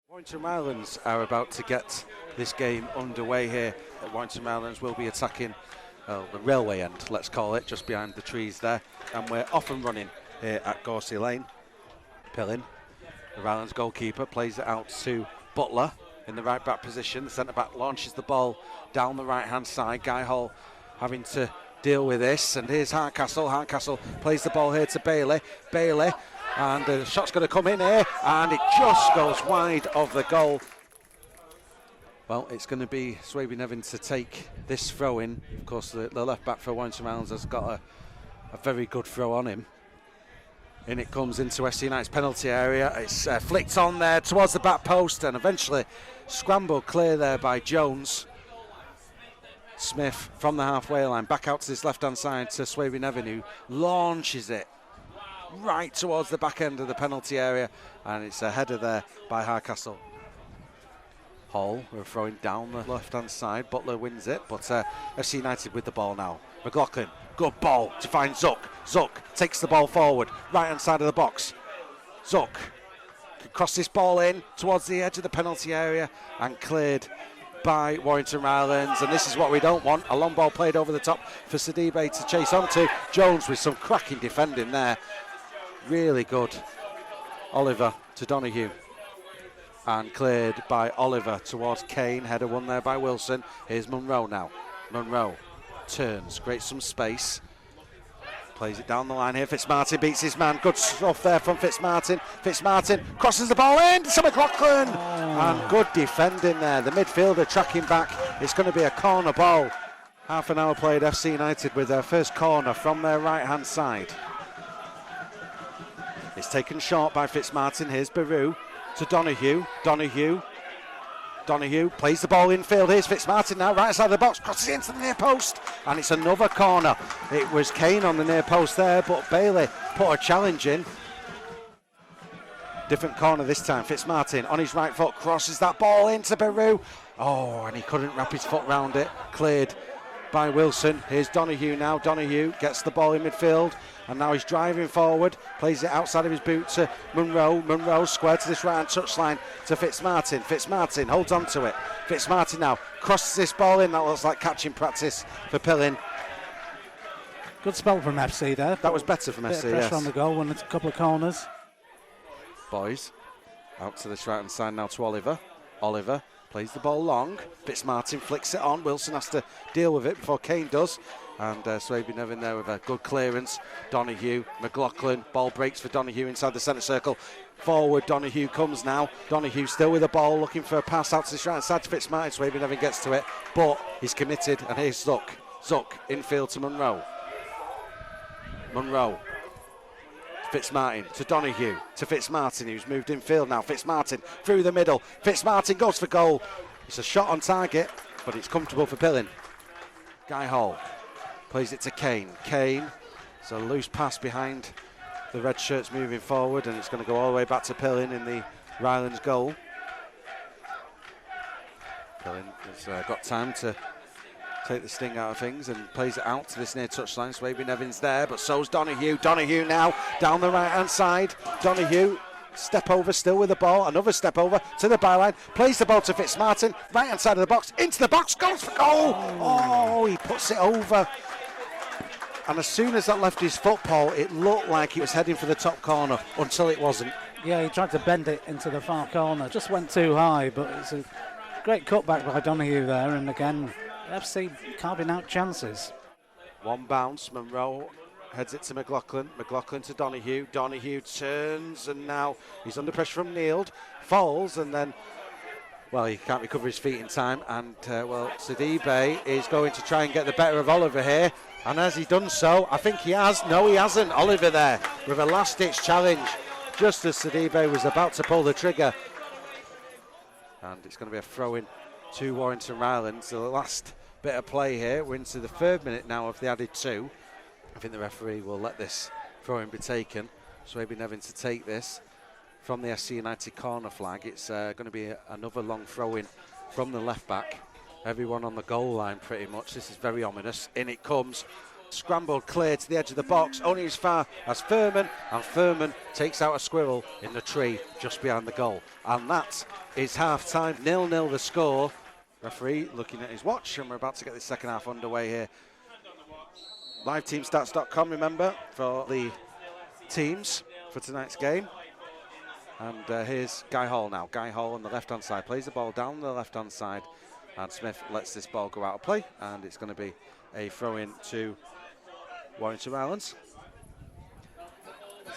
Warrington Rylands are about to get this game underway here. Warrington Rylands will be attacking the railway end, let's call it, just behind the trees there. And we're off and running here at Gorsey Lane. Pillin, the Rylands goalkeeper, plays it out to Butler in the right back position. The centre back launches the ball down the right hand side. Guy Hall having to deal with this. And here's Hardcastle. Hardcastle plays the ball here to Bailey. Bailey. And the shot's going to come in here, and it just goes wide of the goal. Well, it's going to be Swaby Nevin to take this throw in. Of course, the left back for Warrington Rylands has got a very good throw on him. In it comes into FC United's penalty area. It's flicked on there towards the back post, and eventually scrambled clear there by Jones. Smith from the halfway line, back out to this left-hand side to Swaby Nevin, who launches it right towards the back end of the penalty area, and it's a header there by Hardcastle. Hall, we're throwing down the left-hand side. Butler wins it, but FC United with the ball now. McLaughlin, good ball to find Zuck. Zuck takes the ball forward, right-hand side of the box. Zuck can cross this ball in towards the edge of the penalty area and cleared by Warrington Rylands, and this is what we don't want. A long ball played over the top for Sidibe to chase onto. Jones with some cracking defending there. Really good. Oliver to Donahue, and cleared by Oliver towards Kane. Header won there by Wilson. Here's Munro now. Munro turns, creates some space, plays it down the line here. Fitzmartin beats his man. Good stuff there from Fitzmartin. Fitzmartin crosses the ball in to McLaughlin, and good defending there. The midfielder tracking back. It's going to be a corner ball. Half an hour played. FC United with their first corner from their right hand side. It's taken short by Fitzmartin. Here's Baru to Donahue. Donahue plays the ball infield. Here's Fitzmartin now, right side of the box, crosses it into the near post, and it's another corner. It was Kane on the near post there, but Bailey put a challenge in. Different corner this time. Fitzmartin on his right foot crosses that ball into Baru. Oh, and he couldn't wrap his foot round it. Cleared by Wilson. Here's Donahue now. Donahue gets the ball in midfield, and now he's driving forward, plays it outside of his boot to Munro. Munro square to this right-hand touchline to Fitzmartin. Fitzmartin holds on to it. Fitzmartin now crosses this ball in. That looks like catching practice for Pillin. Good spell from FC there. That was better from FC, pressure yes. on the goal, won a couple of corners. Boys, out to this right-hand side now to Oliver. Oliver plays the ball long. Fitzmartin flicks it on. Wilson has to deal with it before Kane does. And Swaby Nevin there with a good clearance. Donahue, McLaughlin, ball breaks for Donahue inside the centre circle. Forward, Donahue comes now. Donahue still with the ball, looking for a pass out to this right side to Fitzmartin. Swaby Nevin gets to it, but he's committed. And here's Zuck. Zuck, infield to Munro. Munro. Fitzmartin to Donahue, to Fitzmartin, who's moved infield now. Fitzmartin through the middle. Fitzmartin goes for goal. It's a shot on target, but it's comfortable for Pillin. Guy Hall plays it to Kane. Kane, it's a loose pass behind the red shirts moving forward, and it's going to go all the way back to Pillin in the Rylands goal. Pillin has got time to take the sting out of things and plays it out to this near touchline. Swaby Nevin's there, but so's Donahue. Donahue now down the right hand side. Donahue, step over still with the ball. Another step over to the byline. Plays the ball to Fitzmartin. Right hand side of the box. Into the box. Goes for goal. Oh, he puts it over. And as soon as that left his foot, Paul, it looked like he was heading for the top corner until it wasn't. Yeah, he tried to bend it into the far corner. Just went too high, but it's a great cutback by Donahue there. And again, FC carving out chances. One bounce, Munro heads it to McLaughlin. McLaughlin to Donahue. Donahue turns, and now he's under pressure from Neild. Falls, and then, well, he can't recover his feet in time. And, Sidibe is going to try and get the better of Oliver here. And has he done so? I think he has. No, he hasn't. Oliver there with a last-ditch challenge, just as Sidibe was about to pull the trigger. And it's going to be a throw-in to Warrington Rylands. The last bit of play here. We're into the third minute now of the added two. I think the referee will let this throw-in be taken. Swaby Nevin to take this from the FC United corner flag. It's going to be another long throw-in from the left back. Everyone on the goal line pretty much. This is very ominous. In it comes. Scrambled clear to the edge of the box, only as far as Furman, and Furman takes out a squirrel in the tree just behind the goal. And that is half time, 0-0 the score. Referee looking at his watch, and we're about to get the second half underway here. LiveTeamStats.com, remember, for the teams for tonight's game. And here's Guy Hall now. Guy Hall on the left-hand side plays the ball down the left-hand side, and Smith lets this ball go out of play, and it's going to be a throw-in to Warrington Rylands.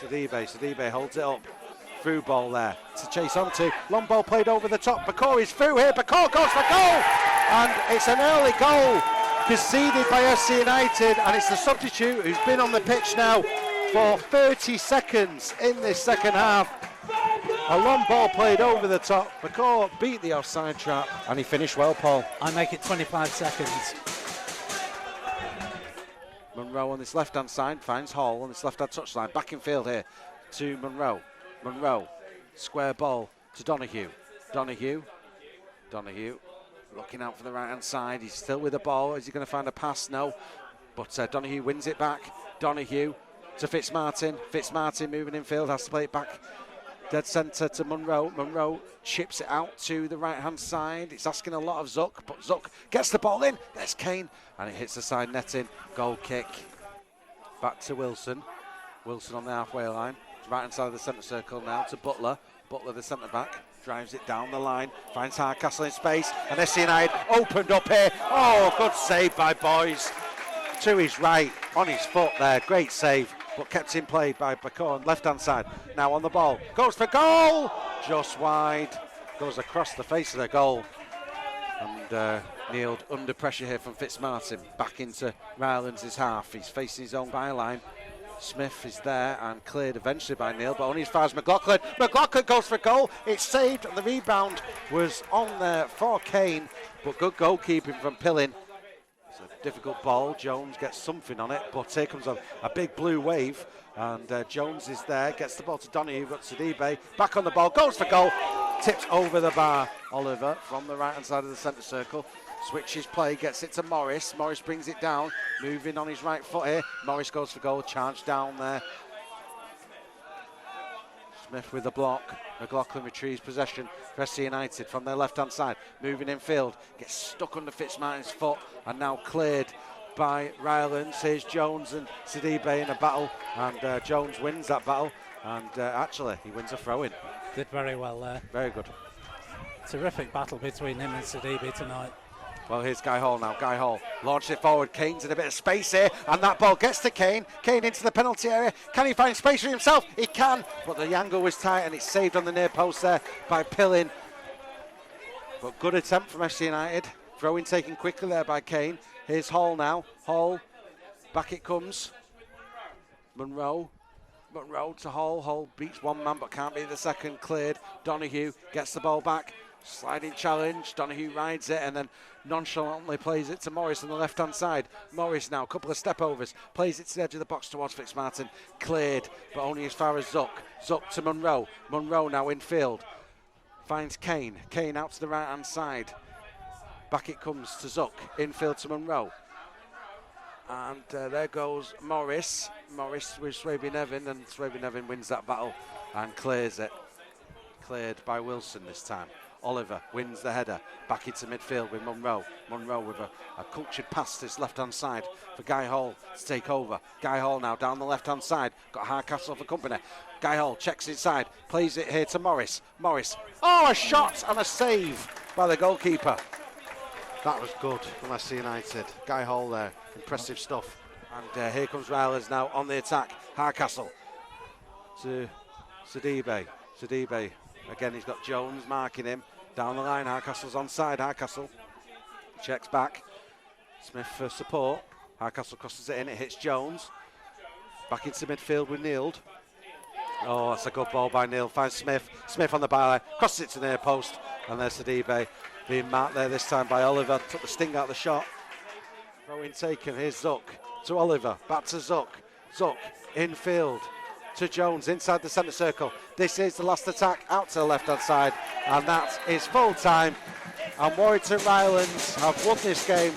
Sidibe holds it up. Through ball there to chase onto. Long ball played over the top. Bakor is through here. Bakor goes for goal! And it's an early goal conceded by FC United, and it's the substitute who's been on the pitch now for 30 seconds in this second half. A long ball played over the top. Bakor beat the offside trap, and he finished well, Paul. I make it 25 seconds. Monroe on this left-hand side finds Hall on this left-hand touchline. Back in field here to Monroe. Monroe, square ball to Donahue. Donahue looking out for the right-hand side. He's still with the ball. Is he going to find a pass? No. But Donahue wins it back. Donahue to Fitzmartin. Fitzmartin moving in field, has to play it back dead centre to Monroe. Monroe chips it out to the right-hand side. It's asking a lot of Zuck, but Zuck gets the ball in. There's Kane, and it hits the side netting. Goal kick. Back to Wilson. Wilson on the halfway line. Right-hand side of the centre circle now to Butler. Butler, the centre-back, drives it down the line. Finds Hardcastle in space, and FC United opened up here. Oh, good save by Boys. To his right, on his foot there. Great save, but kept in play by Bakor on left-hand side. Now on the ball, goes for goal, just wide, goes across the face of the goal, and kneeled under pressure here from Fitzmartin. Back into Rylands' half. He's facing his own byline. Smith is there and cleared eventually by Neil, but only as far as McLaughlin. McLaughlin goes for goal. It's saved, and the rebound was on there for Kane, but good goalkeeping from Pillin. It's a difficult ball. Jones gets something on it, but here comes a big blue wave, and Jones is there, gets the ball to Donahue, but Sidibe back on the ball, goes for goal, tips over the bar. Oliver from the right-hand side of the centre circle. Switches play, gets it to Morris. Morris brings it down, moving on his right foot here. Morris goes for goal, charge down there. Smith with the block. McLaughlin retrieves possession for SC United from their left-hand side. Moving in field, gets stuck under Fitzmartin's foot, and now cleared by Rylands. Here's Jones and Sidibe in a battle, and Jones wins that battle, and actually he wins a throw-in. Did very well there. Very good. Terrific battle between him and Sidibe tonight. Well, here's Guy Hall now. Guy Hall launched it forward. Kane's in a bit of space here, and that ball gets to Kane. Kane into the penalty area. Can he find space for himself? He can, but the angle was tight, and it's saved on the near post there by Pillin. But good attempt from FC United. Throw-in taken quickly there by Kane. Here's Hall now. Hall, back it comes. Monroe to Hall. Hall beats one man, but can't beat the second. Cleared. Donahue gets the ball back. Sliding challenge, Donahue rides it and then nonchalantly plays it to Morris on the left-hand side. Morris now, a couple of step-overs, plays it to the edge of the box towards Fitzmartin. Cleared, but only as far as Zuck. Zuck to Monroe. Monroe now in field. Finds Kane. Kane out to the right-hand side. Back it comes to Zuck. Infield to Monroe. And there goes Morris. Morris with Swaby Nevin, and Swaby Nevin wins that battle and clears it. Cleared by Wilson this time. Oliver wins the header, back into midfield with Monroe. Monroe with a cultured pass to his left-hand side for Guy Hall to take over. Guy Hall now down the left-hand side, got Hardcastle for company. Guy Hall checks inside, plays it here to Morris. Morris, oh, a shot and a save by the goalkeeper. That was good from SC United. Guy Hall there, impressive stuff. And here comes Rylands now on the attack. Hardcastle to Sidibe. Sidibe. Again, he's got Jones marking him. Down the line, Hardcastle's onside. Hardcastle checks back. Smith for support. Hardcastle crosses it in, it hits Jones. Back into midfield with Neild. Oh, that's a good ball by Neil. Finds Smith. Smith on the byline. Crosses it to the near post. And there's Sidibe being marked there this time by Oliver. Took the sting out of the shot. Throw-in taken. Here's Zuck to Oliver. Back to Zuck. Zuck in field to Jones inside the centre circle. This is the last attack out to the left-hand side, and that is full time. And Warrington Rylands have won this game